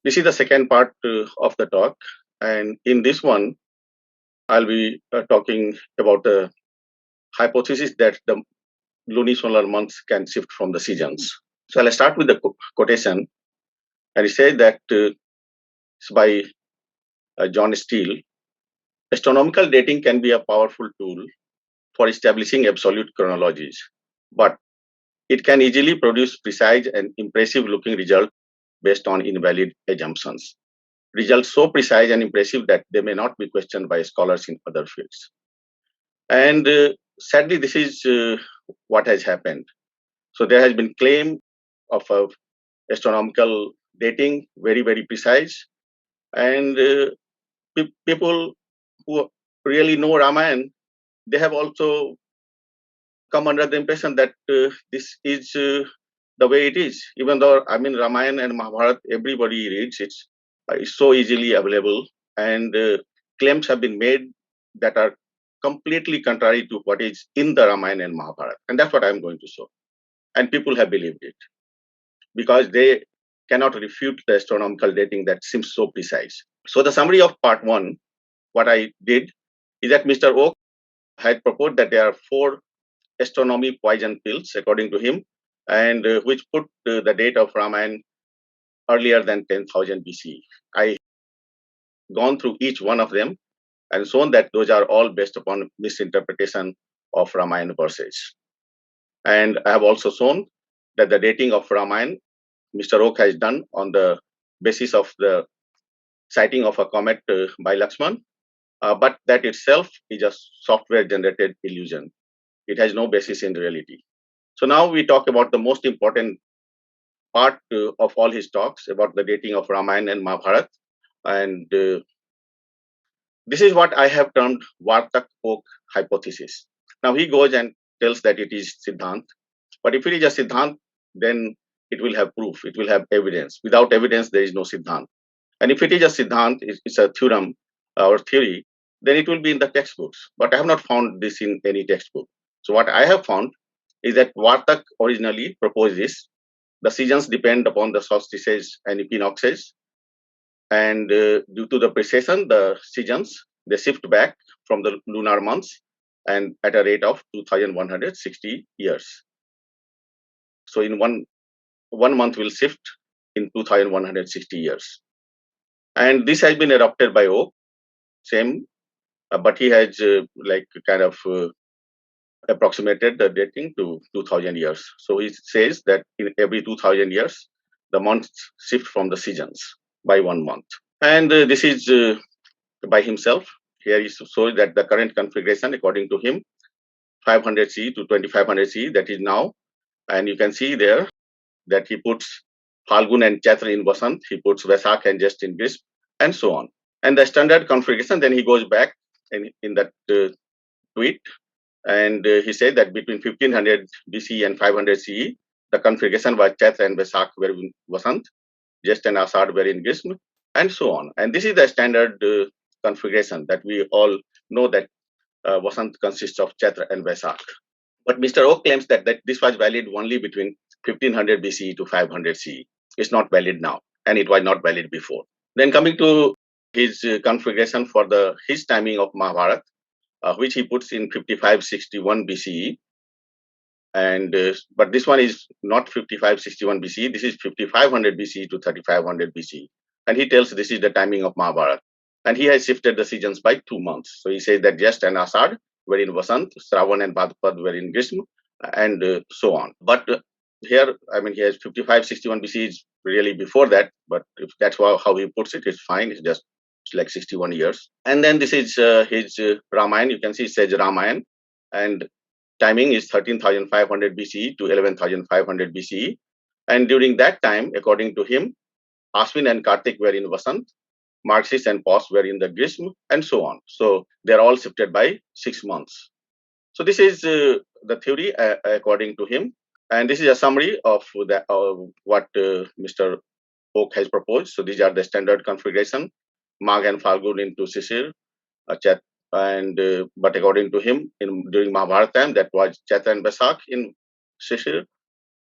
This is the second part of the talk, and in this one, I'll be talking about the hypothesis that the lunisolar months can shift from the seasons. So I'll start with the quotation, and it says that it's by John Steele. Astronomical dating can be a powerful tool for establishing absolute chronologies, but it can easily produce precise and impressive-looking results based on invalid assumptions. Results so precise and impressive that they may not be questioned by scholars in other fields. And sadly, this is what has happened. So there has been claim of astronomical dating, very, very precise. And people who really know Ramayana, they have also come under the impression that this is the way it is. Even though, Ramayana and Mahabharata, everybody reads it. It's so easily available, and claims have been made that are completely contrary to what is in the Ramayana and Mahabharata. And that's what I'm going to show. And people have believed it because they cannot refute the astronomical dating that seems so precise. So the summary of part one, what I did is that Mr. Oak had proposed that there are 4 astronomy poison pills, according to him, and which put the date of Ramayana earlier than 10,000 BC. I gone through each one of them and shown that those are all based upon misinterpretation of Ramayana verses. And I have also shown that the dating of Ramayana, Mr. Oak has done on the basis of the sighting of a comet by Lakshman, but that itself is a software-generated illusion. It has no basis in reality. So now we talk about the most important part of all his talks about the dating of Ramayana and Mahabharata. And this is what I have termed Vartak-Oak Hypothesis. Now he goes and tells that it is Siddhant. But if it is a Siddhant, then it will have proof, it will have evidence. Without evidence, there is no Siddhant. And if it is a Siddhant, it's a theorem or theory, then it will be in the textbooks. But I have not found this in any textbook. So what I have found is that Vartak originally proposed this. The seasons depend upon the solstices and equinoxes. And due to the precession, the seasons, they shift back from the lunar months and at a rate of 2,160 years. So in one month will shift in 2,160 years. And this has been adopted by Oak, same, but he has approximated the dating to 2,000 years. So he says that in every 2,000 years, the months shift from the seasons by 1 month. And this is by himself. Here he shows that the current configuration, according to him, 500 CE to 2500 CE, that is now. And you can see there that he puts Falgun and Chaitra in Vasant, he puts Vaisakh and Jyeshtha in Grishma, and so on. And the standard configuration, then he goes back in that tweet, and he said that between 1500 BC and 500 CE, the configuration was Chaitra and Vaisakh were in Vasant, Jyeshtha and Ashad were in Grishma, and so on. And this is the standard configuration that we all know, that Vasant consists of Chaitra and Vaisakh. But Mr. Oak claims that this was valid only between 1500 BCE to 500 CE. It's not valid now, and it was not valid before. Then coming to his configuration for his timing of Mahabharata, which he puts in 5561 BCE. And but this one is not 5561 BCE. This is 5500 BCE to 3500 BCE. And he tells this is the timing of Mahabharata. And he has shifted the seasons by 2 months. So he says that Jyeshtha and Ashad were in Vasant, Shravan and Bhadrapad were in Grishma, and so on. But here, he has 5561 BC is really before that, but if that's how he puts it, it's fine. It's just like 61 years. And then this is his Ramayana. You can see it says Ramayana, and timing is 13,500 BCE to 11,500 BCE. And during that time, according to him, Ashwin and Kartik were in Vasant, Marxis and Pos were in the Grishma, and so on. So they're all shifted by 6 months. So this is the theory according to him. And this is a summary of what Mr. Oak has proposed. So these are the standard configuration: Magh and Falgun into Shishir, but according to him, during Mahabharata time, that was Chaitra and Vaisakh in Shishir,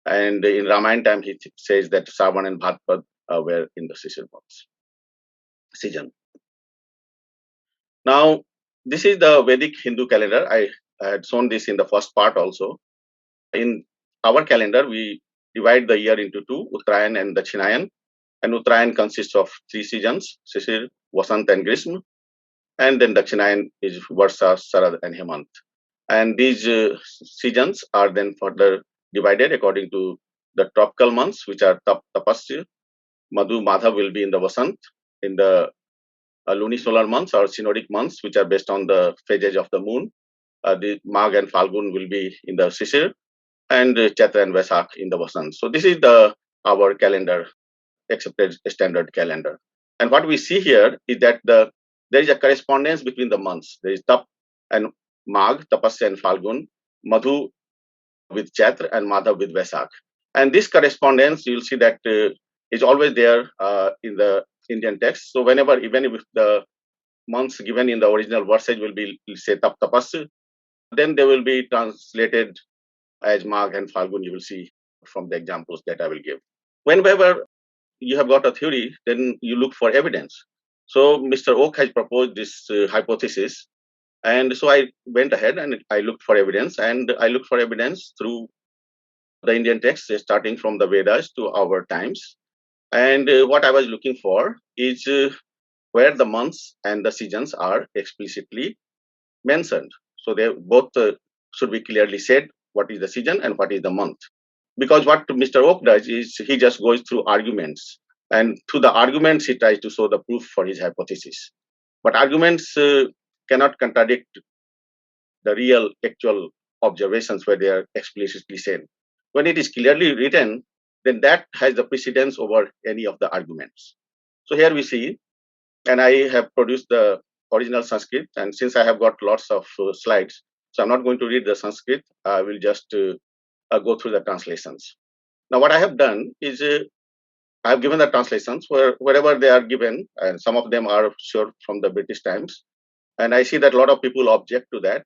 and in Ramayana time he says that Shravan and Bhadrapad were in the Shishir months season. Now, this is the Vedic Hindu calendar. I had shown this in the first part also. In our calendar, we divide the year into two, Uttarayan and Dachinayan. And Uttarayan consists of three seasons, Shishir, Vasant and Grishma. And then Dachinayan is Varsa, Sarad and Hemant. And these seasons are then further divided according to the tropical months, which are Tapasya. Madhu, Madhav will be in the Vasant. In the lunisolar months or synodic months, which are based on the phases of the moon, the Magh and Falgun will be in the Shishir, and Chaitra and Vaisakh in the Vasant. So this is our calendar, accepted standard calendar. And what we see here is that there is a correspondence between the months. There is Tap and Magh, Tapasya and Falgun, Madhu with Chaitra and Madhav with Vaisakh. And this correspondence, you'll see that is always there in the Indian text. So whenever, even if the months given in the original versage will be, say, Tapasya, then they will be translated as Magh and Falgun, you will see from the examples that I will give. Whenever you have got a theory, then you look for evidence. So Mr. Oak has proposed this hypothesis. And so I went ahead and I looked for evidence, and I looked for evidence through the Indian texts, starting from the Vedas to our times. And what I was looking for is where the months and the seasons are explicitly mentioned. So they both should be clearly said what is the season and what is the month. Because what Mr. Oak does is he just goes through arguments, and through the arguments he tries to show the proof for his hypothesis. But arguments cannot contradict the real actual observations where they are explicitly said. When it is clearly written, then that has the precedence over any of the arguments. So here we see, and I have produced the original Sanskrit, and since I have got lots of slides, so I'm not going to read the Sanskrit, I will just go through the translations. Now what I have done is I have given the translations wherever they are given, and some of them are sure from the British Times, and I see that a lot of people object to that.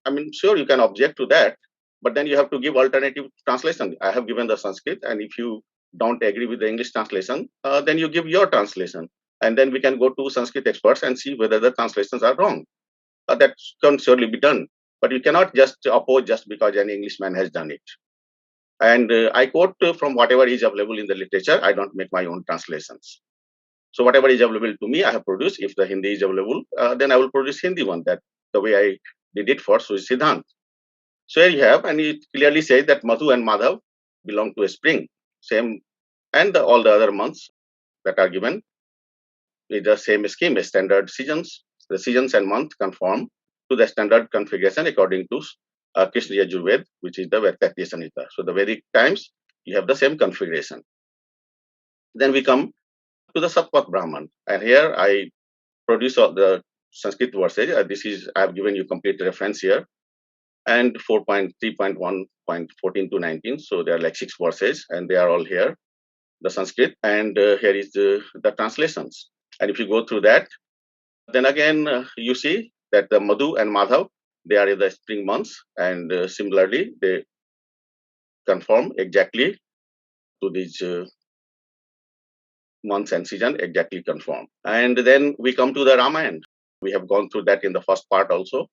I mean, sure, you can object to that, but then you have to give alternative translation. I have given the Sanskrit, and if you don't agree with the English translation, then you give your translation, and then we can go to Sanskrit experts and see whether the translations are wrong. That can surely be done, but you cannot just oppose just because an Englishman has done it. And I quote from whatever is available in the literature. I don't make my own translations. So whatever is available to me, I have produced. If the Hindi is available, then I will produce Hindi one. That the way I did it for Suji Siddhant. So here you have, and it clearly says that Madhu and Madhav belong to a spring. Same, and all the other months that are given with the same scheme, a standard seasons. The seasons and month conform to the standard configuration according to Krishna Yajurved, which is the Vartak-Oak Samhita. So the Vedic times, you have the same configuration. Then we come to the Satpat Brahman, and here I produce all the Sanskrit verses. This is, I have given you complete reference here, and 4.3.1.14 to 19. So there are like 6 verses, and they are all here, the Sanskrit, and here is the translations. And if you go through that, then again you see that the Madhu and Madhav, they are in the spring months, and similarly they conform exactly to these months and season, exactly conform. And then we come to the Ramayana. We have gone through that in the first part also.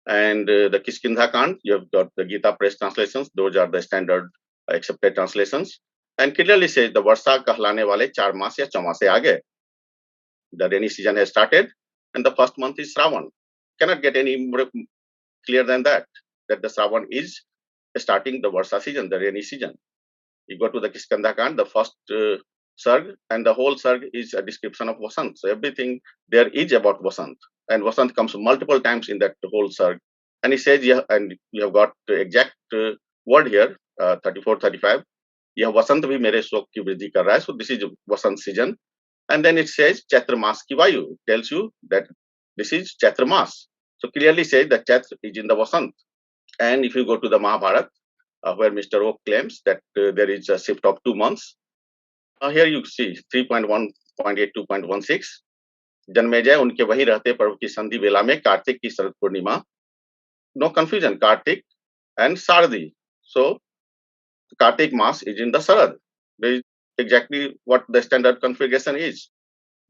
And the Kishkindha Kand, you have got the Gita Press translations. Those are the standard accepted translations. And clearly says the Varsa kahlane wale 4 maas ya chaumaase aage. The rainy season has started, and the first month is Shravan. Cannot get any more clear than that the Shravan is starting the Varsa season, the rainy season. You go to the Kishkindha Kand, the first Sarg, and the whole Sarg is a description of Vasant. So everything there is about Vasant. And Vasant comes multiple times in that whole Sarg. And he says, yeah, and you have got the exact word here, 34, 35. Yeah, Vasant bhi mere shok ki vriddhi kar raha hai. So this is Vasant season. And then it says Chaitra Mas ki Vayu. It tells you that this is Chaitra Mas. So clearly says that Chaitra is in the Vasant. And if you go to the Mahabharata, where Mr. Oak claims that there is a shift of 2 months, here you see 3.1.82.16. Janmejay उनके वही रहते पर्व की संधि वेला में कार्तिक की Sharad Purnima. No confusion, Kartik and Sardi. So Kartik Mas is in the Sarad. There is exactly what the standard configuration is.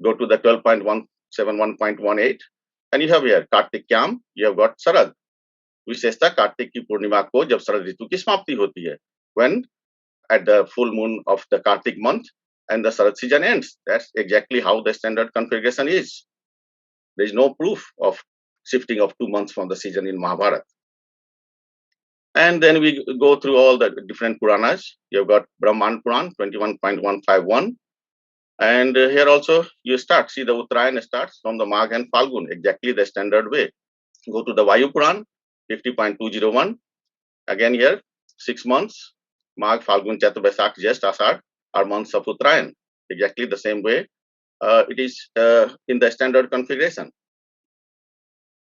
Go to the 12.171.18 and you have here Kartikyam, you have got Sarad. विशेषता कार्तिक की पूर्णिमा को जब शरद ऋतु की समाप्ति होती है, when at the full moon of the Kartik month and the Sharad season ends. That's exactly how the standard configuration is. There is no proof of shifting of 2 months from the season in Mahabharata. And then we go through all the different Puranas. You've got Brahman Puran 21.151. And here also you start, see the Uttarayan starts from the Magh and Falgun, exactly the standard way. Go to the Vayu Puran 50.201. Again here, 6 months, Magh, Falgun, Chaitra, Vaisakh, Jyesht, Ashad are months of Uttarayan, exactly the same way. It is in the standard configuration.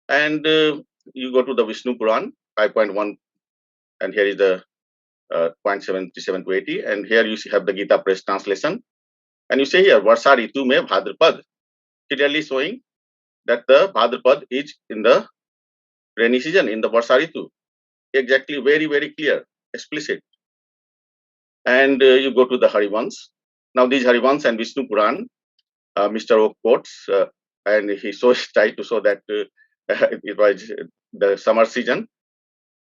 And you go to the Vishnu Puran 5.1, and here is the 0.77 to 80, and here you have the Gita Press translation. And you say here, Varsa Ritu mein Bhadrapad, clearly showing that the Bhadrapad is in the rainy season, in the Varsa Ritu. Exactly, very, very clear, explicit. And you go to the Harivans. Now these Harivans and Vishnu Puran, Mr. Oak quotes, and he tried to show that it was the summer season,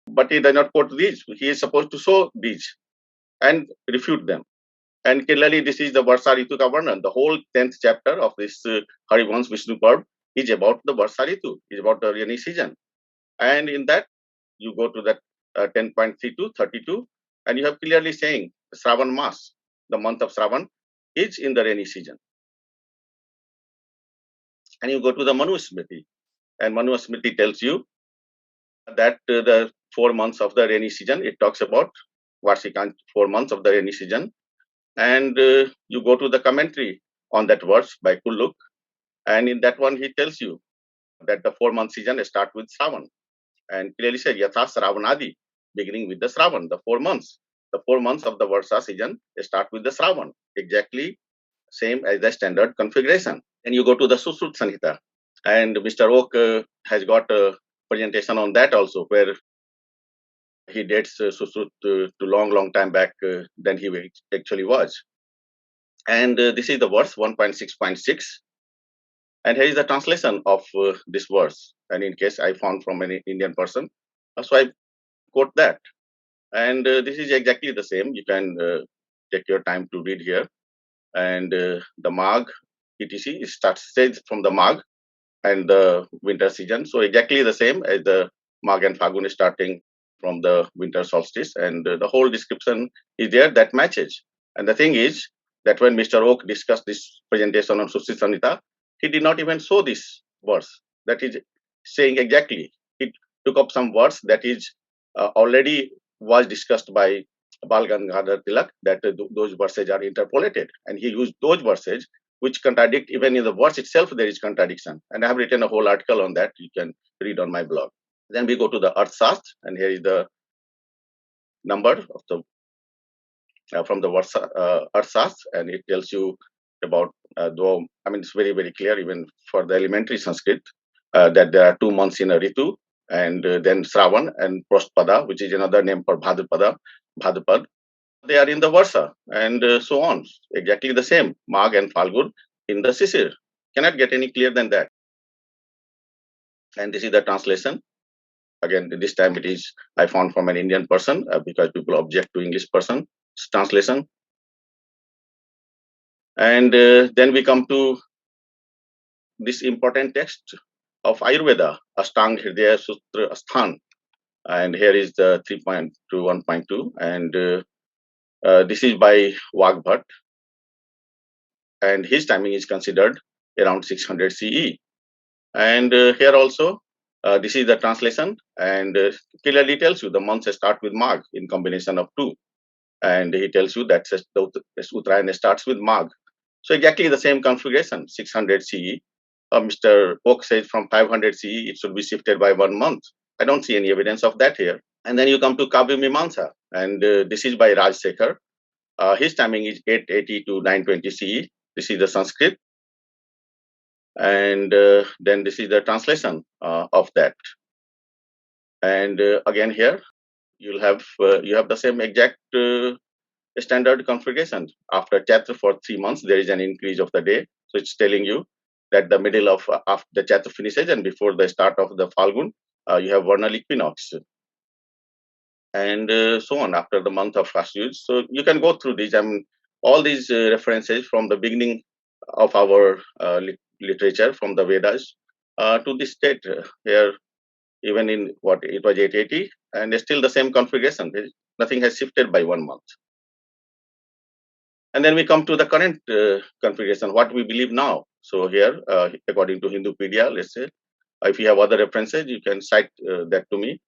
but he does not quote these. He is supposed to show these and refute them. And clearly, this is the Varsa Ritu ka Varnan. The whole 10th chapter of this Harivans Vishnu Parv is about the Varsa Ritu, is about the rainy season. And in that, you go to that 10.32, 32, and you have clearly saying Shravan Mas, the month of Shravan, is in the rainy season. And you go to the Manu Smriti, and Manu Smriti tells you that the 4 months of the rainy season, it talks about Varsikan, 4 months of the rainy season. And you go to the commentary on that verse by Kulluk, and in that one he tells you that the 4-month season start with Shravan, and clearly says Yatha Shravanadi, beginning with the Shravan, the 4 months. The 4 months of the Varsa season start with the Shravan, exactly same as the standard configuration. And you go to the Susrut Sanhita, and Mr. Oak has got a presentation on that also, where he dates Susrut to long time back than he actually was. And this is the verse 1.6.6. And here is the translation of this verse. And in case I found from an Indian person, so I quote that. And this is exactly the same. You can take your time to read here. And the Magh, etc. It starts from the Magh and the winter season. So exactly the same as the Magh and Fagun starting from the winter solstice. And the whole description is there that matches. And the thing is that when Mr. Oak discussed this presentation on Susrut Sanhita, he did not even show this verse. That is saying exactly. He took up some words that is already was discussed by Bal Gangadhar Tilak, that those verses are interpolated. And he used those verses which contradict, even in the verse itself, there is contradiction. And I have written a whole article on that. You can read on my blog. Then we go to the Earth Shastra, and here is the number of the from the Earth Shastra, and it tells you about, though, I mean, it's very, very clear, even for the elementary Sanskrit, that there are 2 months in a Ritu, and then Shravan and Prostpada, which is another name for Bhadrapada, Bhadrapad. They are in the Varsa, and so on. Exactly the same, Magh and Falgun in the Sisir. Cannot get any clearer than that. And this is the translation. Again, this time it is, I found from an Indian person, because people object to English person's translation. And then we come to this important text of Ayurveda, Ashtang Hridaya Sutra Asthan. And here is the 3.2, 1.2. And this is by Vagbhat. And his timing is considered around 600 CE. And here also, this is the translation. And clearly tells you the months start with Magh in combination of 2. And he tells you that the Uttarayan starts with Magh. So exactly the same configuration, 600 CE. Mr. Oak says from 500 CE, it should be shifted by 1 month. I don't see any evidence of that here. And then you come to Kavya Mimamsa, and this is by Raj Sekhar. His timing is 880 to 920 CE. This is the Sanskrit. And then this is the translation of that. And again here, you'll have you have the same exact a standard configuration. After Chaitra for 3 months, there is an increase of the day. So it's telling you that the middle of after the Chaitra finishes and before the start of the Falgun, you have vernal equinox, and so on after the month of Ashwin. So you can go through these. I mean, all these references from the beginning of our literature, from the Vedas to this date here, even in what it was 880, and it's still the same configuration. Nothing has shifted by 1 month. And then we come to the current configuration, what we believe now. So here, according to Hindupedia, let's say, if you have other references, you can cite that to me.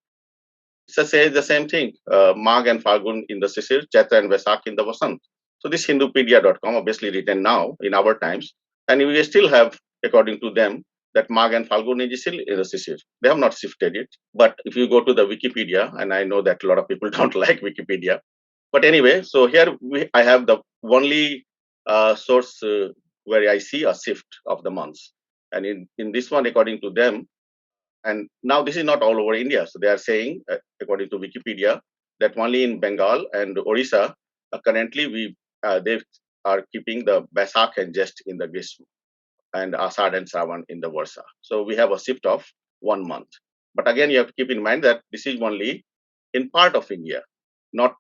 It says the same thing, Magh and Falgun in the Sisir, Chaitra and Vaisakh in the Vasant. So this Hindupedia.com, obviously written now in our times, and we still have, according to them, that Magh and Falgun is still in the Sisir. They have not shifted it. But if you go to the Wikipedia, and I know that a lot of people don't like Wikipedia, but anyway, so here I have the only source where I see a shift of the months. And in this one, according to them, and now this is not all over India. So they are saying, according to Wikipedia, that only in Bengal and Orissa, currently they are keeping the Basak and Jest in the Grishma and Asad and Savan in the Varsa. So we have a shift of 1 month. But again, you have to keep in mind that this is only in part of India, not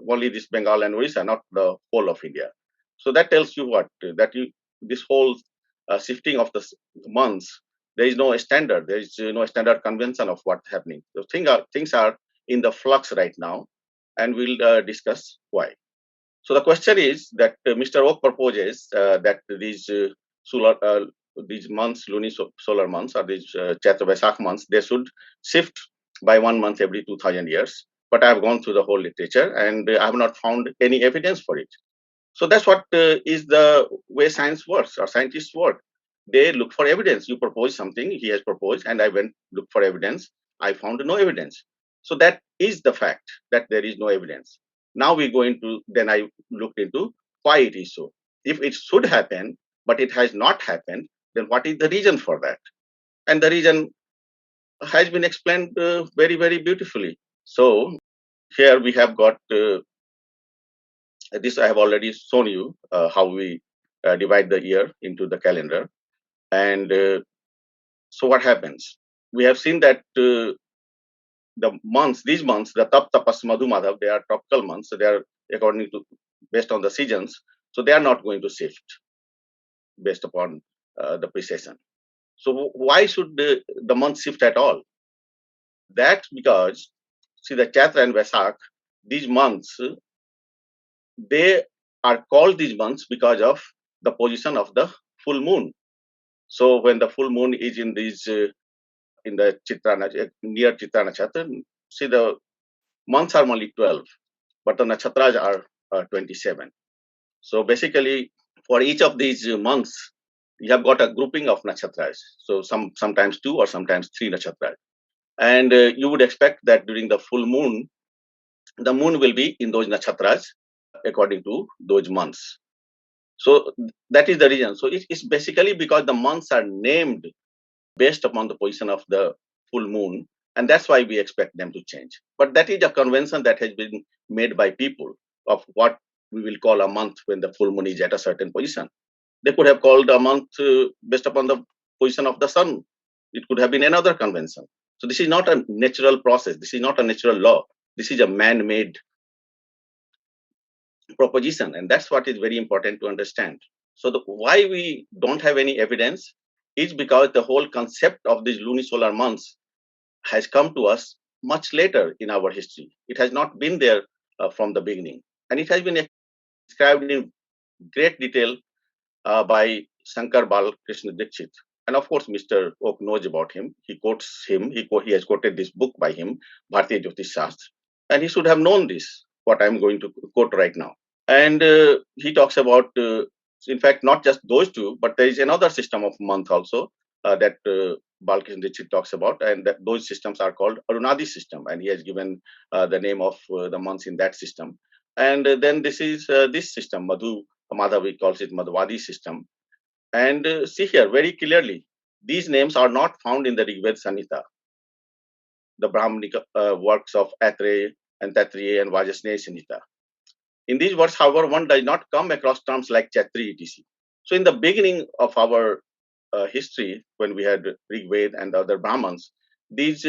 only this Bengal and Orissa, not the whole of India. So that tells you what? That this whole shifting of the months, there is no standard. There is no standard convention of what's happening. So things are in the flux right now, and we'll discuss why. So the question is that Mr. Oak proposes that these months, solar months, or these Chaitra Vaisakh months, they should shift by 1 month every 2000 years. But I have gone through the whole literature and I have not found any evidence for it. So that's what is the way science works or scientists work. They look for evidence. You propose something, he has proposed, and I went look for evidence. I found no evidence. So that is the fact that there is no evidence. Now we go into, then I looked into why it is so. If it should happen, but it has not happened, then what is the reason for that? And the reason has been explained very, very beautifully. So here we have got this. I have already shown you how we divide the year into the calendar. And so what happens? We have seen that these months, the Tap, Tapas, Madhu, Madhav, they are tropical months. So they are according to, based on the seasons. So they are not going to shift based upon the precession. So why should the month shift at all? That's because, see, the Chaitra and Vaisakh, these months, they are called these months because of the position of the full moon. So when the full moon is in these in the Chitra near Chitra Nakshatra, see, the months are only 12, but the nakshatras are 27. So basically, for each of these months, you have got a grouping of nakshatras. So sometimes 2 or sometimes 3 nakshatras. And you would expect that during the full moon, the moon will be in those nakshatras according to those months. So that is the reason. So it's basically because the months are named based upon the position of the full moon, and that's why we expect them to change. But that is a convention that has been made by people of what we will call a month when the full moon is at a certain position. They could have called a month based upon the position of the sun. It could have been another convention. So this is not a natural process. This is not a natural law. This is a man-made proposition, and that's what is very important to understand. So why we don't have any evidence is because the whole concept of these lunisolar months has come to us much later in our history. It has not been there from the beginning, and it has been described in great detail by Shankar Balakrishna Dikshit. And of course, Mr. Oak knows about him. He quotes him. He has quoted this book by him, Bharatiya Jyotish Shastra, and he should have known this, what I'm going to quote right now. And he talks about, in fact, not just those two, but there is another system of month also that Balkishan Dixit talks about, and that those systems are called Arunadi system, and he has given the name of the months in that system. And then this is this system, Madhavi calls it Madhvadi system. And see here very clearly, these names are not found in the Rigved Samhita, the Brahmanic works of Atre and Tatriya and Vajasneya Samhita. In these words, however, one does not come across terms like Chatri, etc. So in the beginning of our history, when we had Rig Veda and the other Brahmins, these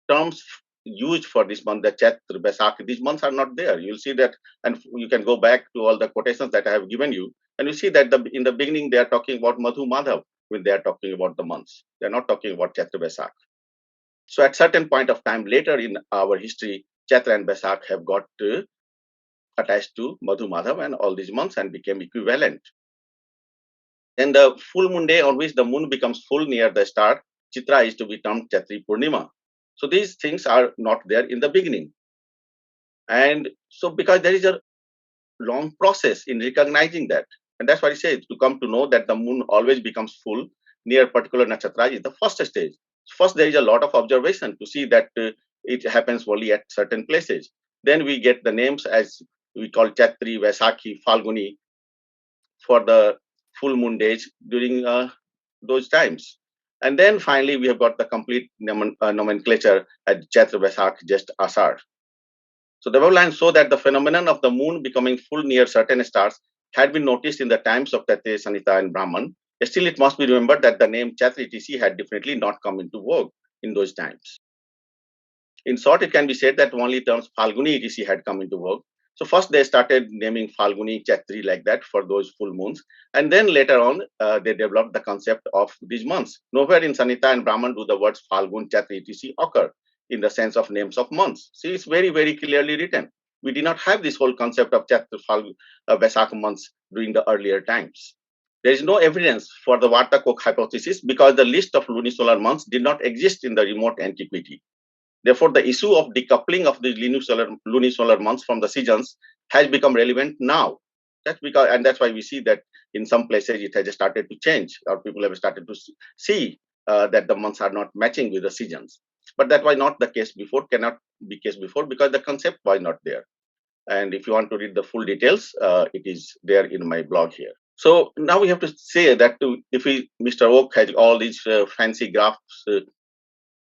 terms used for this month, the Chaitra, Baisakhi, these months are not there. You'll see that, and you can go back to all the quotations that I have given you, and you see that in the beginning they are talking about Madhu Madhav when they are talking about the months. They are not talking about Chaitra Baisakh. So at certain point of time later in our history, Chaitra and Baisakh have got attached to Madhu Madhav and all these months and became equivalent. Then the full moon day on which the moon becomes full near the star, Chitra is to be termed Chatri Purnima. So these things are not there in the beginning. And so because there is a long process in recognizing that, and that's why he says to come to know that the moon always becomes full near particular nakshatra is the first stage. First, there is a lot of observation to see that it happens only at certain places. Then we get the names as we call Chatri, Vaisakhi, Falguni for the full moon days during those times. And then finally, we have got the complete nomenclature at Chaitra, Vaisakh, Jyesht, Asar. So the above lines show that the phenomenon of the moon becoming full near certain stars had been noticed in the times of Tate, Sanita, and Brahman. Still, it must be remembered that the name Chatra etc. had definitely not come into vogue in those times. In short, it can be said that only terms Falguni etc. had come into vogue. So first they started naming Falguni, Chatri like that for those full moons. And then later on, they developed the concept of these months. Nowhere in Sanita and Brahman do the words Falgun, Chatri etc. occur in the sense of names of months. See, it's very, very clearly written. We did not have this whole concept of Chatra, Falgun, Vaisakh months during the earlier times. There is no evidence for the Vartak-Oak hypothesis because the list of lunisolar months did not exist in the remote antiquity. Therefore, the issue of decoupling of the lunisolar months from the seasons has become relevant now. That's because, and that's why we see that in some places it has started to change, or people have started to see that the months are not matching with the seasons. But that was not the case before, cannot be case before because the concept was not there. And if you want to read the full details, it is there in my blog here. So now we have to say that Mr. Oak has all these fancy graphs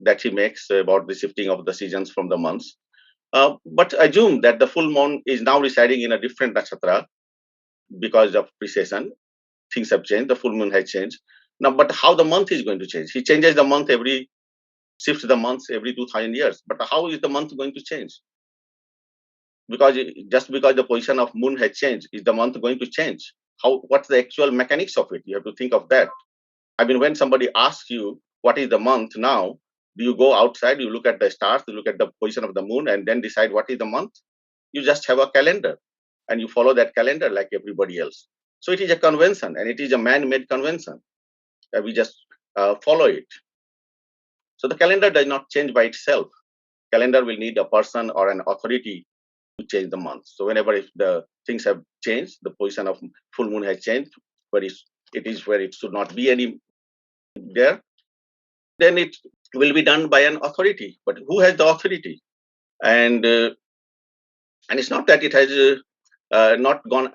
that he makes about the shifting of the seasons from the months. But assume that the full moon is now residing in a different nakshatra because of precession. Things have changed. The full moon has changed. Now, but how the month is going to change? He changes the month shifts the months every 2000 years. But how is the month going to change? Because just because the position of moon has changed, is the month going to change? What's the actual mechanics of it? You have to think of that. I mean, when somebody asks you what is the month now, do you go outside, you look at the stars, you look at the position of the moon, and then decide what is the month? You just have a calendar, and you follow that calendar like everybody else. So it is a convention, and it is a man-made convention. We just follow it. So the calendar does not change by itself. Calendar will need a person or an authority to change the month. So whenever if the things have changed, the position of full moon has changed, but it is where it should not be any there, then it will be done by an authority. But who has the authority? And it's not that it has not gone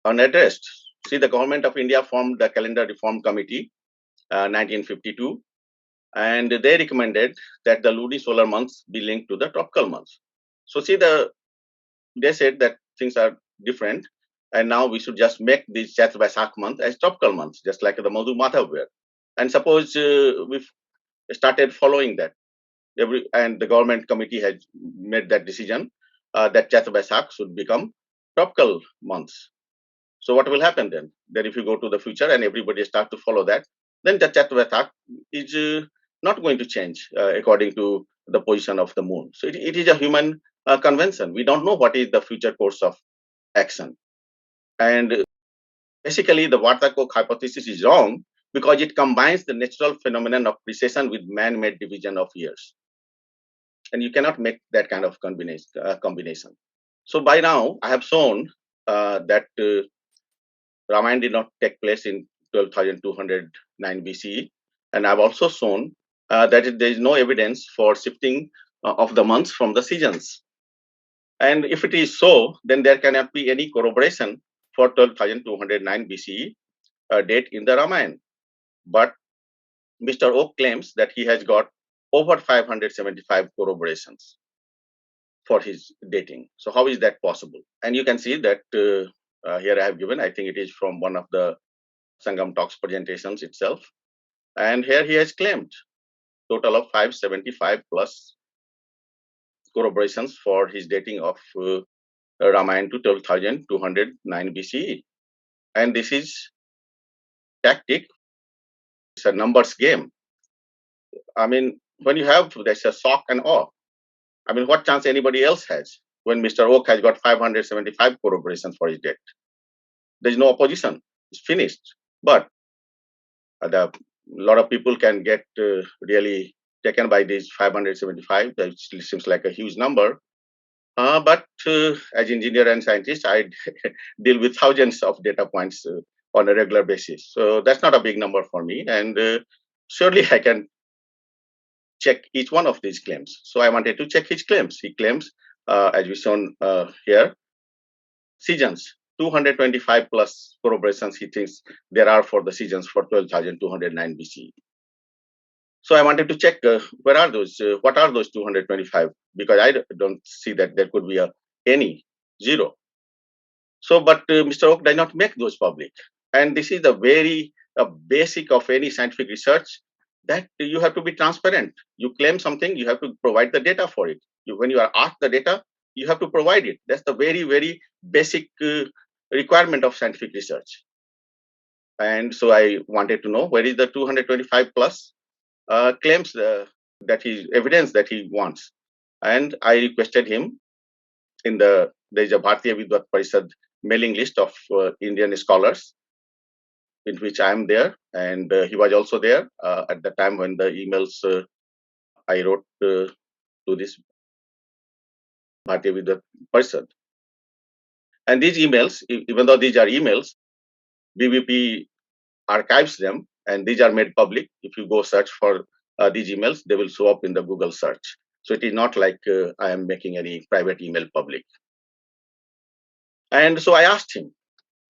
unaddressed. See, the government of India formed the Calendar Reform Committee, 1952, and they recommended that the lunisolar months be linked to the tropical months. So see, they said that things are different, and now we should just make this Chaitra Vaisakh month as tropical months, just like the Madhu Madhav were. And suppose we've started following that, and the government committee has made that decision that Chaitra Vaisakh should become tropical months. So what will happen then? Then if you go to the future and everybody start to follow that, then the Chaitra Vaisakh is not going to change according to the position of the moon. So it is a human convention. We don't know what is the future course of action. And basically, the Vartak-Oak hypothesis is wrong because it combines the natural phenomenon of precession with man-made division of years. And you cannot make that kind of combination. So by now, I have shown that Ramayana did not take place in 12,209 BCE. And I've also shown that there is no evidence for shifting of the months from the seasons. And if it is so, then there cannot be any corroboration for 12,209 BCE date in the Ramayana. But Mr. Oak claims that he has got over 575 corroborations. for his dating. So how is that possible? And you can see that here I have given, I think it is from one of the Sangam talks presentations itself. And here he has claimed total of 575 plus corroborations for his dating of Ramayana to 12,209 BCE. And this is tactic. It's a numbers game. I mean, when you have, there's a shock and awe. I mean, what chance anybody else has when Mr. Oak has got 575 corroborations for his date? There's no opposition. It's finished. But a lot of people can get really taken by these 575. That seems like a huge number. But as engineer and scientist, I deal with thousands of data points on a regular basis. So that's not a big number for me. And surely I can check each one of these claims. So I wanted to check his claims. He claims, as we shown here, seasons, 225 plus corroborations he thinks there are for the seasons for 12,209 BCE. So I wanted to check where are those, what are those 225? Because I don't see that there could be any, zero. So, but Mr. Oak does not make those public. And this is the very basic of any scientific research, that you have to be transparent. You claim something, you have to provide the data for it. When you are asked the data, you have to provide it. That's the very, very basic requirement of scientific research. And so I wanted to know where is the 225 plus claims that he evidence that he wants. And I requested him in there's a Bharatiya Vidvat Parishad mailing list of Indian scholars, in which I am there, and he was also there at the time when the emails I wrote to this Bharatiya Vidvat Parishad. And these emails, even though these are emails, BVP archives them, and these are made public. If you go search for these emails, they will show up in the Google search. So it is not like I am making any private email public. And so I asked him,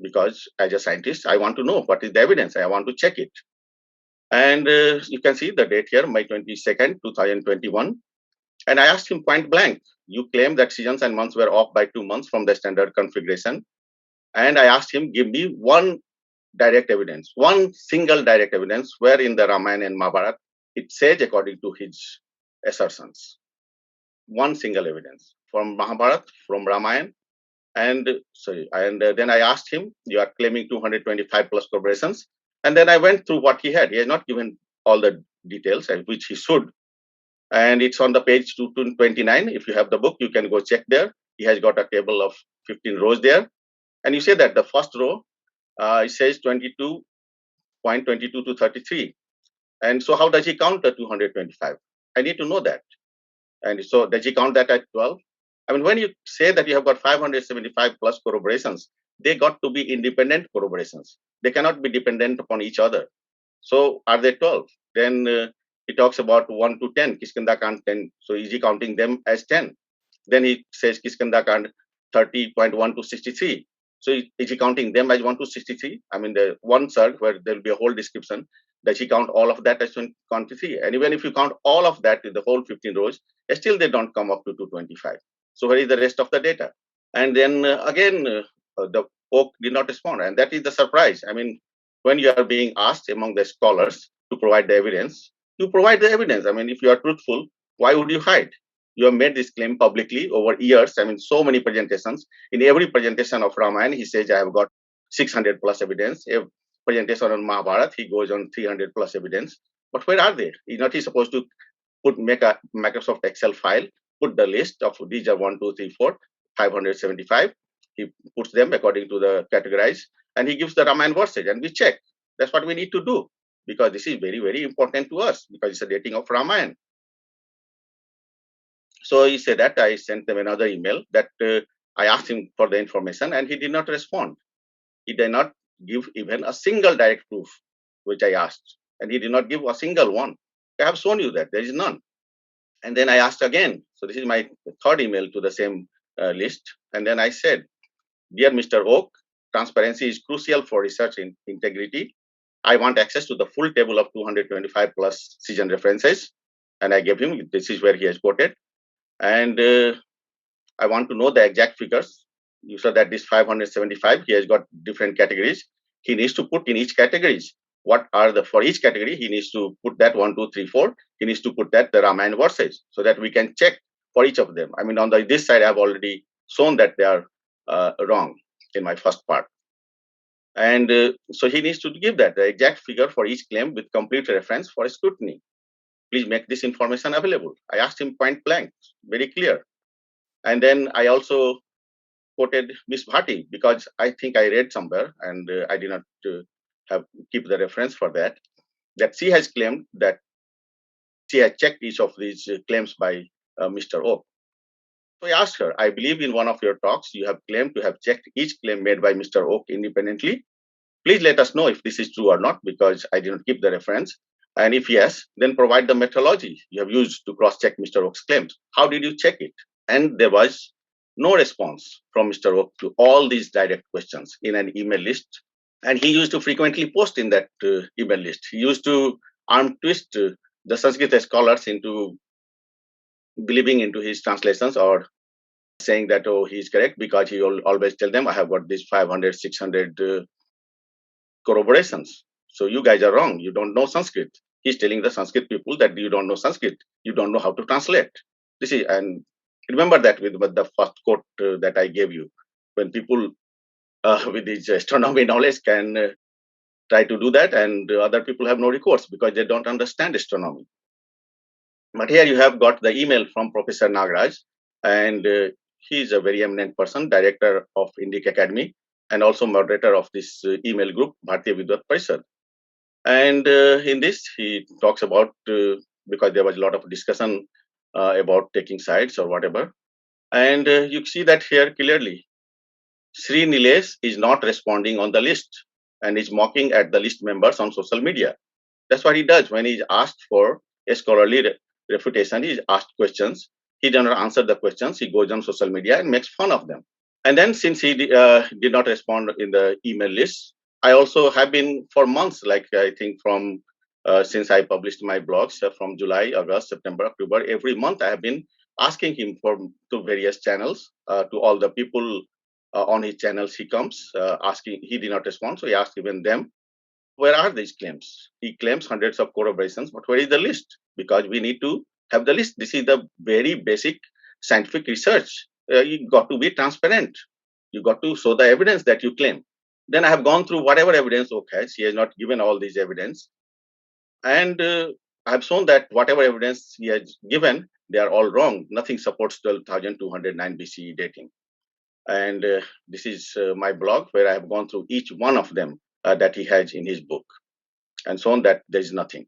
because as a scientist, I want to know what is the evidence. I want to check it. And you can see the date here, May 22nd, 2021. And I asked him point blank, you claim that seasons and months were off by 2 months from the standard configuration. And I asked him, give me one direct evidence, one single direct evidence where in the Ramayana and Mahabharata it says according to his assertions. One single evidence from Mahabharata, from Ramayana. And then I asked him, you are claiming 225 plus corroborations. And then I went through what he had. He has not given all the details, which he should. And it's on the page 229. If you have the book, you can go check there. He has got a table of 15 rows there. And you see that the first row, it says 22.22 to 33. And so how does he count the 225? I need to know that. And so does he count that at 12? I mean, when you say that you have got 575 plus corroborations, they got to be independent corroborations. They cannot be dependent upon each other. So are they 12? Then he talks about 1 to 10, Kiskanda Kand 10. So is he counting them as 10? Then he says Kiskanda Kand 30.1 to 63. So is he counting them as 1 to 63? I mean, the one cert where there will be a whole description. Does he count all of that as 23? And even if you count all of that in the whole 15 rows, still they don't come up to 225. So where is the rest of the data? And then again, the Oak did not respond. And that is the surprise. I mean, when you are being asked among the scholars to provide the evidence, you provide the evidence. I mean, if you are truthful, why would you hide? You have made this claim publicly over years. I mean, so many presentations. In every presentation of Ramayana, he says, I have got 600 plus evidence. If presentation on Mahabharata, he goes on 300 plus evidence. But where are they? Is not he supposed to make a Microsoft Excel file, put the list of these are 1, 2, 3, 4, 575. He puts them according to the categorized, and he gives the Ramayana verses, and we check. That's what we need to do, because this is very, very important to us, because it's a dating of Ramayana. So he said that I sent them another email that I asked him for the information, and he did not respond. He did not give even a single direct proof, which I asked, and he did not give a single one. I have shown you that there is none. And then I asked again. So this is my third email to the same list. And then I said, dear Mr. Oak, transparency is crucial for research integrity. I want access to the full table of 225 plus season references. And I gave him, this is where he has quoted. And I want to know the exact figures. You said that this 575, he has got different categories. He needs to put in each categories. What are the, for each category, he needs to put that 1, 2, 3, 4. He needs to put that the Ramayana verses so that we can check for each of them. I mean, on this side, I have already shown that they are wrong in my first part. And so he needs to give that, the exact figure for each claim with complete reference for scrutiny. Please make this information available. I asked him point blank, very clear. And then I also quoted Miss Bhatti because I think I read somewhere and I did not have keep the reference for that, that she has claimed that she has checked each of these claims by Mr. Oak. So I asked her, I believe in one of your talks, you have claimed to have checked each claim made by Mr. Oak independently. Please let us know if this is true or not, because I did not keep the reference. And if yes, then provide the methodology you have used to cross-check Mr. Oak's claims. How did you check it? And there was no response from Mr. Oak to all these direct questions in an email list. And he used to frequently post in that email list. He used to arm twist the Sanskrit scholars into believing into his translations or saying that, oh, he's correct, because he will always tell them, I have got these 500, 600 corroborations. So you guys are wrong. You don't know Sanskrit. He's telling the Sanskrit people that you don't know Sanskrit. You don't know how to translate. This is, and remember that with the first quote that I gave you, when people with this astronomy knowledge can try to do that, and other people have no recourse because they don't understand astronomy. But here you have got the email from Professor Nagaraj, and he is a very eminent person, director of Indic Academy, and also moderator of this email group, Bharatiya Vidvat Parishad. And in this, he talks about, because there was a lot of discussion about taking sides or whatever. And you see that here clearly. Sri Nilesh is not responding on the list and is mocking at the list members on social media. That's what he does when he's asked for a scholarly refutation. He's asked questions. He does not answer the questions. He goes on social media and makes fun of them. And then since he did not respond in the email list, I also have been for months, like I think from since I published my blogs from July, August, September, October, every month I have been asking him for to various channels, to all the people on his channels he comes, asking, he did not respond. So he asked even them, where are these claims? He claims hundreds of corroborations, but where is the list? Because we need to have the list. This is the very basic scientific research. You got to be transparent. You got to show the evidence that you claim. Then I have gone through whatever evidence Oak has. He has not given all these evidence. And I have shown that whatever evidence he has given, they are all wrong. Nothing supports 12,209 BCE dating. And this is my blog where I have gone through each one of them that he has in his book and shown that there is nothing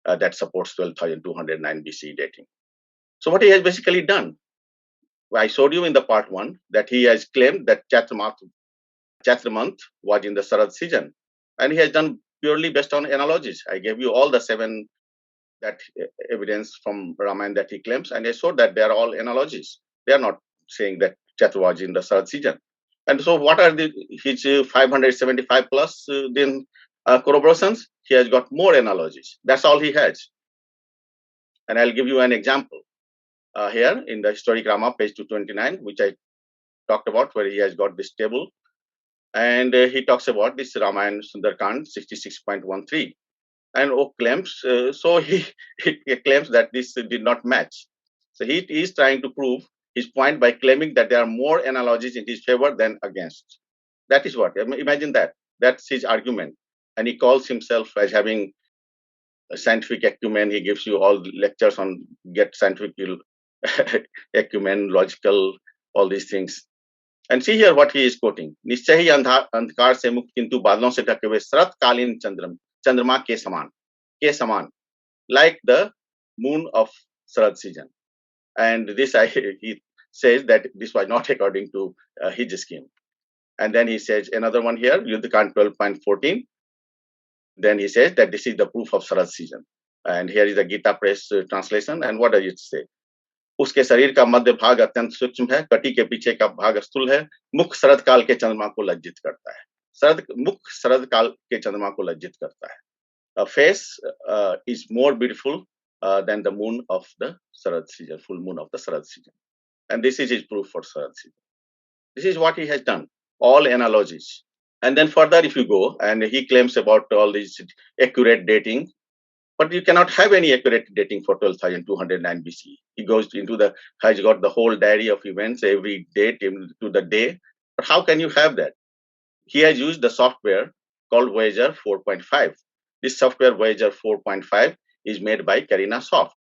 that supports 12,209 BCE dating. So what he has basically done, I showed you in the part 1 that he has claimed that Chaitra month was in the Sarad season, and he has done purely based on analogies. I gave you all the 7 that evidence from Ramayana that he claims, and I showed that they are all analogies. They are not saying that Chaitra was in the Sarad season. And so what are his 575 plus then corroborations? He has got more analogies. That's all he has. And I'll give you an example here in the Historic Rama, page 229, which I talked about, where he has got this table. And he talks about this Ramayana Sundarkand 66.13. And Oak claims, so he claims that this did not match. So he is trying to prove his point by claiming that there are more analogies in his favor than against. That is what, imagine that. That's his argument. And he calls himself as having a scientific acumen. He gives you all lectures on get scientific acumen, logical, all these things. And see here what he is quoting. निश्चय ही अंधकार से मुक्त किंतु बादलों से ढके हुए शरतकालीन चंद्रमा के समान, like the moon of Sarad season. And this he says that this was not according to his scheme. And then he says another one here, Yuddhakan 12.14. Then he says that this is the proof of Sarad season. And here is the Gita Press translation. And what does it say? उसके शरीर का मध्य भाग अत्यंत सूक्ष्म है, कटी के पीछे का भाग स्थूल है, मुख शरद काल के चंद्रमा को लज्जित करता है. मुख शरद काल के चंद्रमा को लज्जित करता है. A face is more beautiful than the moon of the Sarad season, full moon of the Sarad season. And this is his proof for Saraswati. This is what he has done, all analogies. And then further, if you go, and he claims about all these accurate dating, but you cannot have any accurate dating for 12,209 BC. He goes into has got the whole diary of events, every date to the day. But how can you have that? He has used the software called Voyager 4.5. This software, Voyager 4.5, is made by Carina Soft.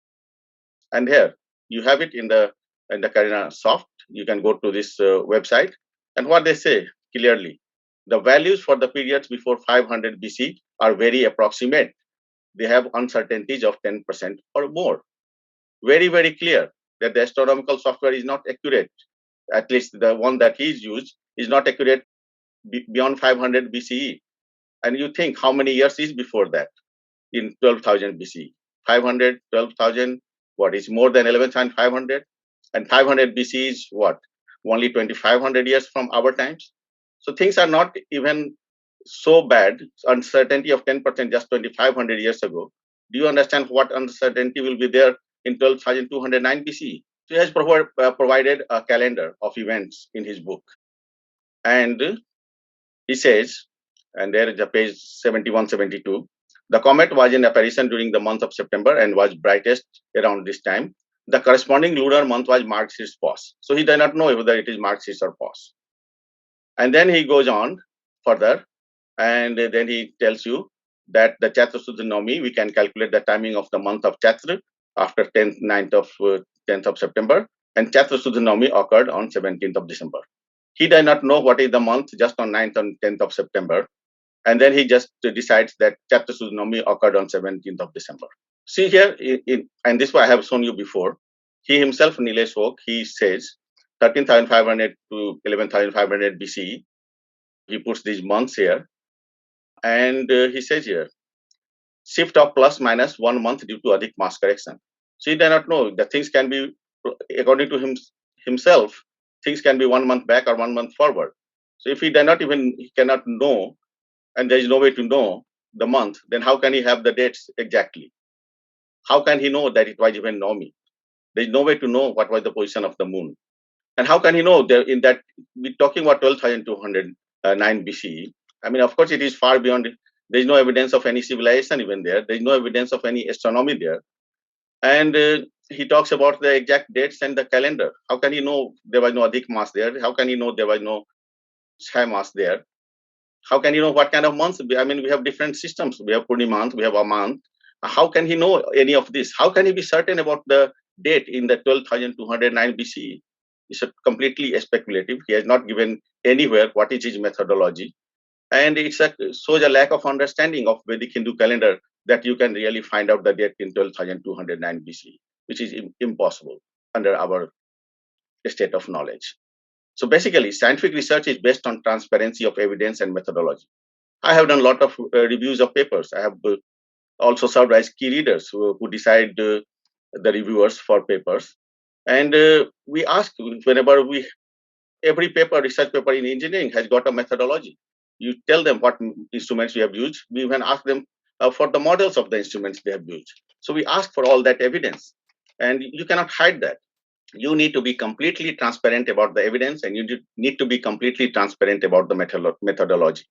And here, you have it in the Carina Soft. You can go to this website. And what they say clearly, the values for the periods before 500 BC are very approximate. They have uncertainties of 10% or more. Very, very clear that the astronomical software is not accurate. At least the one that he's used is not accurate beyond 500 BCE. And you think how many years is before that in 12,000 BC? 500, 12,000, what is more than 11,500? And 500 BC is what? Only 2,500 years from our times. So things are not even so bad. Uncertainty of 10% just 2,500 years ago. Do you understand what uncertainty will be there in 12,209 BC? So he has provided a calendar of events in his book. And he says, and there is a page 71, 72, the comet was in apparition during the month of September and was brightest around this time. The corresponding lunar month was Marxist pause. So he does not know whether it is Marxist or pause. And then he goes on further, and then he tells you that the Chatra Sudhanomi, we can calculate the timing of the month of Chatra after 10th of September, and Chatra Sudhanomi occurred on 17th of December. He does not know what is the month just on 9th and 10th of September. And then he just decides that Chatra Sudhanomi occurred on 17th of December. See here, and this I have shown you before, he himself, Nilesh Oak, he says 13,500 to 11,500 BCE. He puts these months here. And he says here, shift of plus minus 1 month due to Adhik mass correction. So he does not know. The things can be, according to himself, things can be 1 month back or 1 month forward. So if he cannot know, and there is no way to know the month, then how can he have the dates exactly? How can he know that it was even Nomi? There is no way to know what was the position of the moon. And how can he know that in that, we're talking about 12,209 BCE. I mean, of course, it is far beyond. There is no evidence of any civilization even there. There is no evidence of any astronomy there. And he talks about the exact dates and the calendar. How can he know there was no Adhik mass there? How can he know there was no Chai mass there? How can he know what kind of months? I mean, we have different systems. We have Purnima, we have a month. How can he know any of this? How can he be certain about the date in the 12,209 BCE? It's completely speculative. He has not given anywhere what is his methodology. And it shows a lack of understanding of Vedic Hindu calendar that you can really find out the date in 12,209 BCE, which is impossible under our state of knowledge. So basically, scientific research is based on transparency of evidence and methodology. I have done a lot of reviews of papers. I have also served as key readers who decide the reviewers for papers. And we ask whenever every research paper in engineering has got a methodology. You tell them what instruments you have used. We even ask them for the models of the instruments they have used. So we ask for all that evidence. And you cannot hide that. You need to be completely transparent about the evidence, and you need to be completely transparent about the methodology.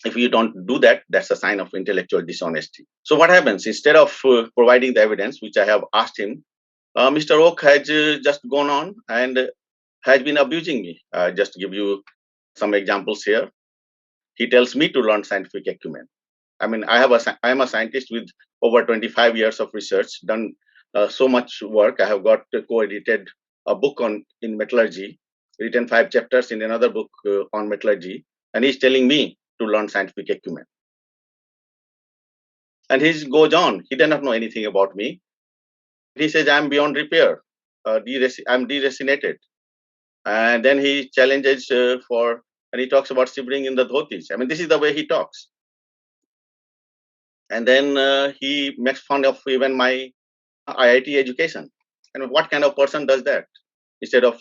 If you don't do that, that's a sign of intellectual dishonesty. So what happens? Instead of providing the evidence, which I have asked him, Mr. Oak has just gone on and has been abusing me. Just to give you some examples here. He tells me to learn scientific acumen. I mean, I am a scientist with over 25 years of research, done so much work. I have got co-edited a book in metallurgy, written 5 chapters in another book on metallurgy, and he's telling me to learn scientific acumen. And he goes on. He does not know anything about me. He says, I'm beyond repair. I'm deracinated. And then he challenges and he talks about shivering in the dhotis. I mean, this is the way he talks. And then he makes fun of even my IIT education. And what kind of person does that instead of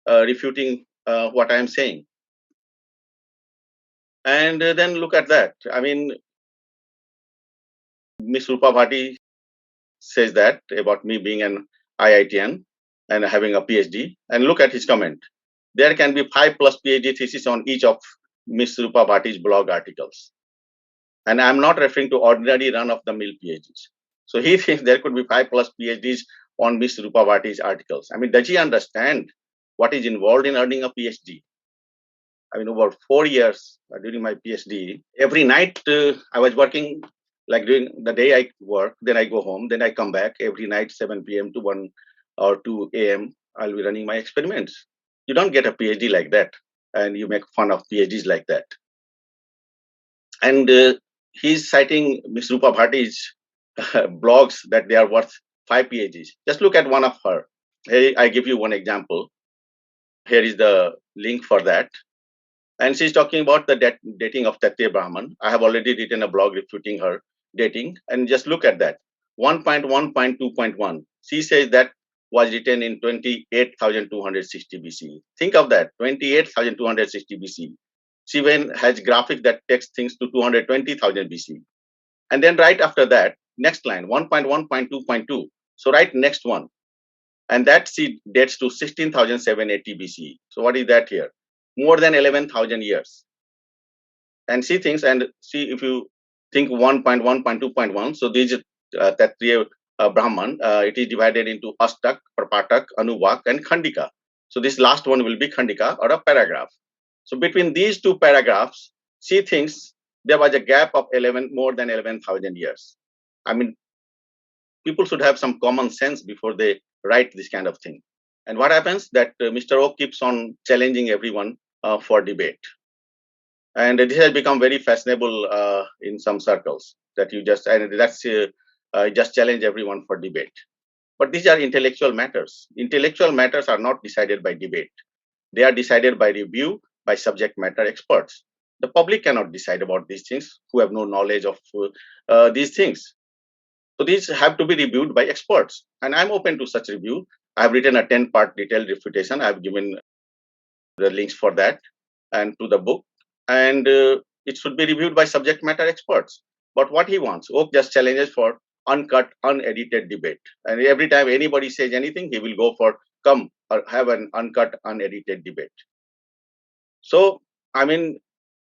refuting what I am saying? And then look at that. I mean, Miss Rupa Bhatti says that about me being an IITian. and having a PhD. And look at his comment. There can be 5+ PhD theses on each of Miss Rupa Bhatti's blog articles. And I'm not referring to ordinary run-of-the-mill PhDs. So he thinks there could be 5+ PhDs on Miss Rupa Bhatti's articles. I mean, does he understand what is involved in earning a PhD? I mean, over 4 years during my PhD, every night I was working, like during the day I work, then I go home, then I come back every night, 7 p.m. to 1 or 2 a.m. I'll be running my experiments. You don't get a PhD like that, and you make fun of PhDs like that. And he's citing Ms. Rupa Bhatti's blogs that they are worth 5 PhDs. Just look at one of her. Here, I give you one example. Here is the link for that. And she's talking about the dating of Tatya Brahman. I have already written a blog refuting her dating. And just look at that. 1.1.2.1. She says that was written in 28,260 BC. Think of that, 28,260 BC. She even has graphics that takes things to 220,000 BC. And then right after that, next line, 1.1.2.2. So right next one. And that she dates to 16,780 BC. So what is that here? More than 11,000 years. And she thinks, and see if you think 1.1.2.1, so these Tatriya Brahman, it is divided into Astak, Prapatak, Anuvak, and Khandika. So this last one will be Khandika or a paragraph. So between these two paragraphs, she thinks there was a gap of more than 11,000 years. I mean, people should have some common sense before they write this kind of thing. And what happens that Mr. Oak keeps on challenging everyone for debate. And this has become very fashionable in some circles that you just, and that's just challenge everyone for debate. But these are intellectual matters. Intellectual matters are not decided by debate. They are decided by review by subject matter experts. The public cannot decide about these things who have no knowledge of these things. So these have to be reviewed by experts. And I'm open to such review. I've written a 10-part detailed refutation. I've given the links for that and to the book. And it should be reviewed by subject matter experts. But what he wants, Oak just challenges for uncut, unedited debate. And every time anybody says anything, he will go for come or have an uncut, unedited debate. So, I mean,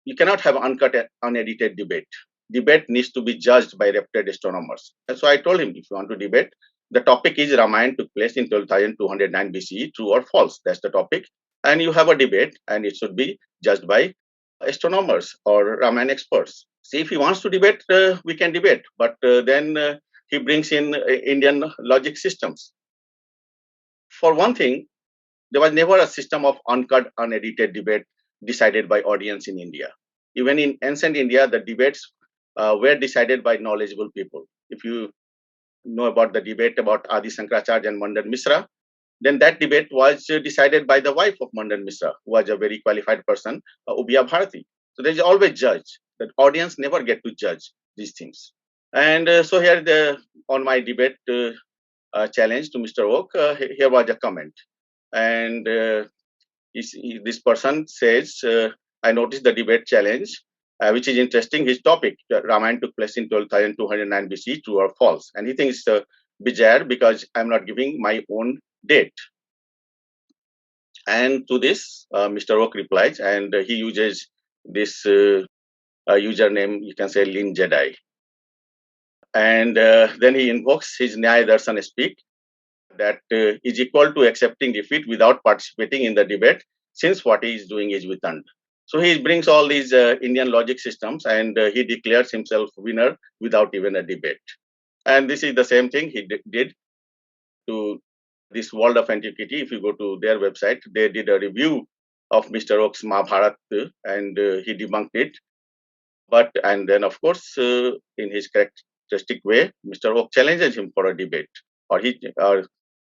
you cannot have uncut, unedited debate. Debate needs to be judged by reputed astronomers. And so I told him, if you want to debate, the topic is Ramayana took place in 12,209 BCE, true or false. That's the topic. And you have a debate, and it should be judged by astronomers or Ramayana experts. See, if he wants to debate, we can debate. But then he brings in Indian logic systems. For one thing, there was never a system of uncut, unedited debate decided by audience in India. Even in ancient India, the debates were decided by knowledgeable people. If you know about the debate about Adi Shankaracharya and Mandan Mishra, then that debate was decided by the wife of Mandan Mishra, who was a very qualified person, Ubia Bharati. So there is always judge. The audience never get to judge these things. And so here on my debate challenge to Mr. Oak, here was a comment. And this person says, I noticed the debate challenge, which is interesting. His topic, Ramayana took place in 12,209 BC, true or false. And he thinks it's bizarre because I'm not giving my own date. And to this, Mr. Oak replies, and he uses this username, you can say Lin Jedi. And then he invokes his Nyaya Darshan speak that is equal to accepting defeat without participating in the debate, since what he is doing is Vitand. So he brings all these Indian logic systems and he declares himself winner without even a debate. And this is the same thing he did to this World of Antiquity. If you go to their website, they did a review of Mr. Oak's Mahabharat and he debunked it. And then, of course, in his characteristic way, Mr. Oak challenges him for a debate.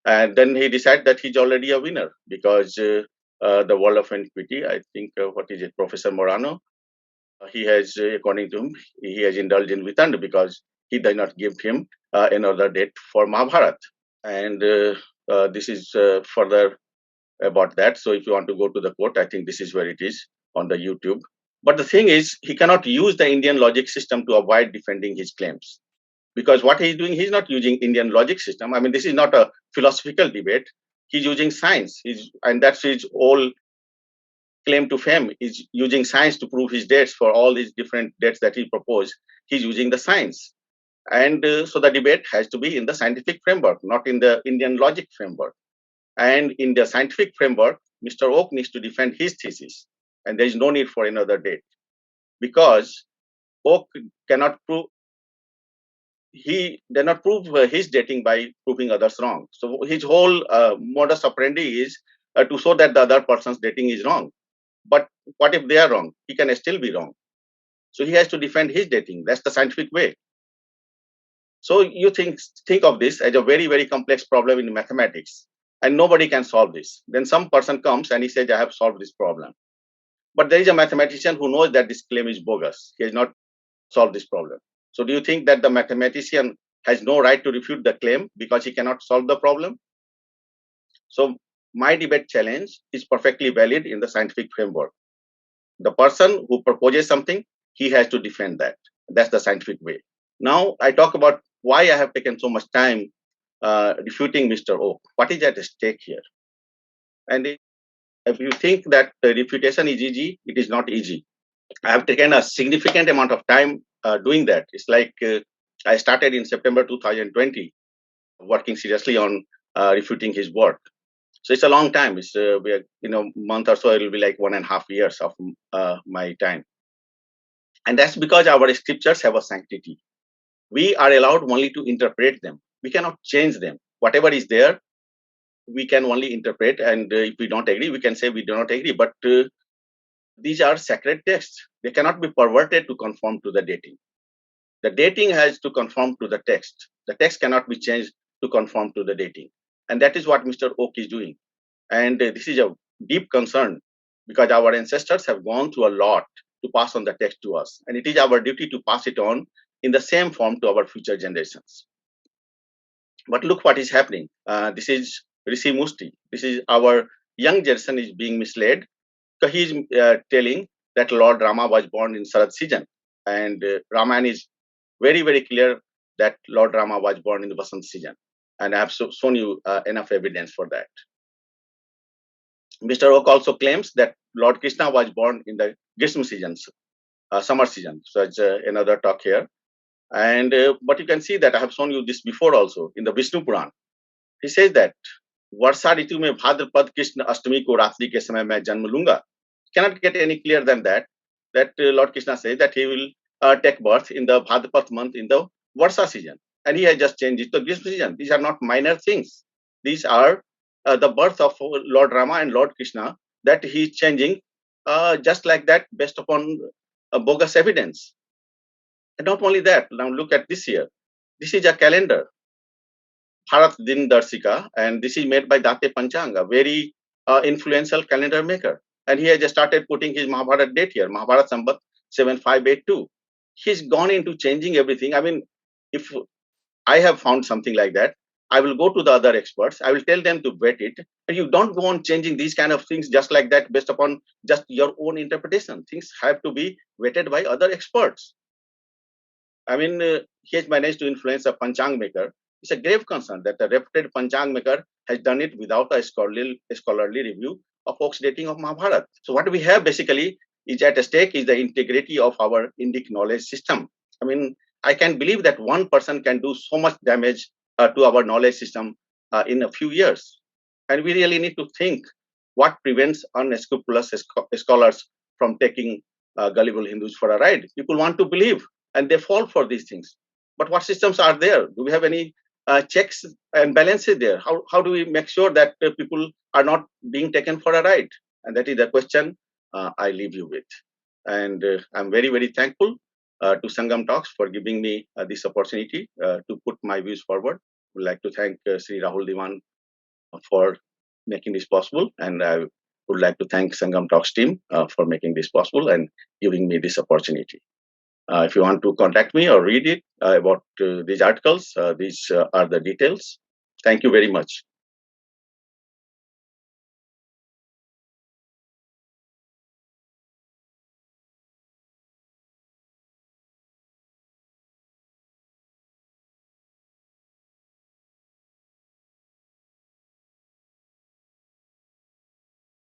And then he decided that he's already a winner because the World of Antiquity, I think, Professor Morano, he has, according to him, he has indulged in Vitanda because he did not give him another date for Mahabharat. And this is further about that. So if you want to go to the quote, I think this is where it is on the YouTube. But the thing is, he cannot use the Indian logic system to avoid defending his claims. Because what he's doing, he's not using Indian logic system. I mean, this is not a philosophical debate. He's using science. And that's his whole claim to fame, is using science to prove his dates for all these different dates that he proposed. He's using the science. And so the debate has to be in the scientific framework, not in the Indian logic framework. And in the scientific framework, Mr. Oak needs to defend his thesis. And there is no need for another date, because Oak cannot prove, he did not prove his dating by proving others wrong. So his whole modus operandi is to show that the other person's dating is wrong. But what if they are wrong? He can still be wrong. So he has to defend his dating. That's the scientific way. So you think of this as a very, very complex problem in mathematics, and nobody can solve this. Then some person comes and he says, I have solved this problem. But there is a mathematician who knows that this claim is bogus. He has not solved this problem. So do you think that the mathematician has no right to refute the claim because he cannot solve the problem? So my debate challenge is perfectly valid in the scientific framework. The person who proposes something, he has to defend that. That's the scientific way. Now I talk about why I have taken so much time refuting Mr. Oak. What is at stake here? And if you think that the refutation is easy, it is not easy. I have taken a significant amount of time doing that. It's like I started in September 2020, working seriously on refuting his work. So it's a long time. It's we are, month or so. It will be like 1.5 years of my time, and that's because our scriptures have a sanctity. We are allowed only to interpret them. We cannot change them. Whatever is there, we can only interpret. And if we don't agree, we can say we do not agree. But these are sacred texts. They cannot be perverted to conform to the dating. The dating has to conform to the text. The text cannot be changed to conform to the dating. And that is what Mr. Oak is doing. And this is a deep concern, because our ancestors have gone through a lot to pass on the text to us. And it is our duty to pass it on in the same form to our future generations. But look what is happening. This is Rishi Musti. This is our young generation is being misled. So he is telling that Lord Rama was born in Sharad season. And Ramayana is very, very clear that Lord Rama was born in the Vasant season. And I have shown you enough evidence for that. Mr. Oak also claims that Lord Krishna was born in the Grishma season, summer season. So it's another talk here. And but you can see that I have shown you this before also in the Vishnu Puran. He says that वर्षा ऋतु में भाद्रपद कृष्ण अष्टमी को रात्रि के समय मैं जन्म लूंगा. Cannot get any clearer than that. That Lord Krishna says that he will take birth in the Bhadrapad month in the Varsha season, and he has just changed it to Grishma season. These are not minor things. These are the birth of Lord Rama and Lord Krishna that he is changing just like that based upon bogus evidence. And not only that, now look at this year. This is a calendar, Bharat Din Darsika, and this is made by Date Panchang, a very influential calendar maker. And he has just started putting his Mahabharat date here, Mahabharat Sambat 7582. He's gone into changing everything. I mean, if I have found something like that, I will go to the other experts. I will tell them to vet it. And you don't go on changing these kind of things just like that based upon just your own interpretation. Things have to be vetted by other experts. I mean, he has managed to influence a Panchang maker. It's a grave concern that the reputed Panchang maker has done it without a scholarly review of Oak's dating of Mahabharata. So what we have basically is at stake is the integrity of our Indic knowledge system. I mean, I can believe that one person can do so much damage to our knowledge system in a few years. And we really need to think what prevents unscrupulous scholars from taking gullible Hindus for a ride. People want to believe and they fall for these things. But what systems are there? Do we have any checks and balances there? How do we make sure that people are not being taken for a ride? And that is the question I leave you with. And I'm very, very thankful to Sangam Talks for giving me this opportunity to put my views forward. I would like to thank Sri Rahul Diwan for making this possible. And I would like to thank Sangam Talks team for making this possible and giving me this opportunity. If you want to contact me or read it about these articles, these are the details. Thank you very much.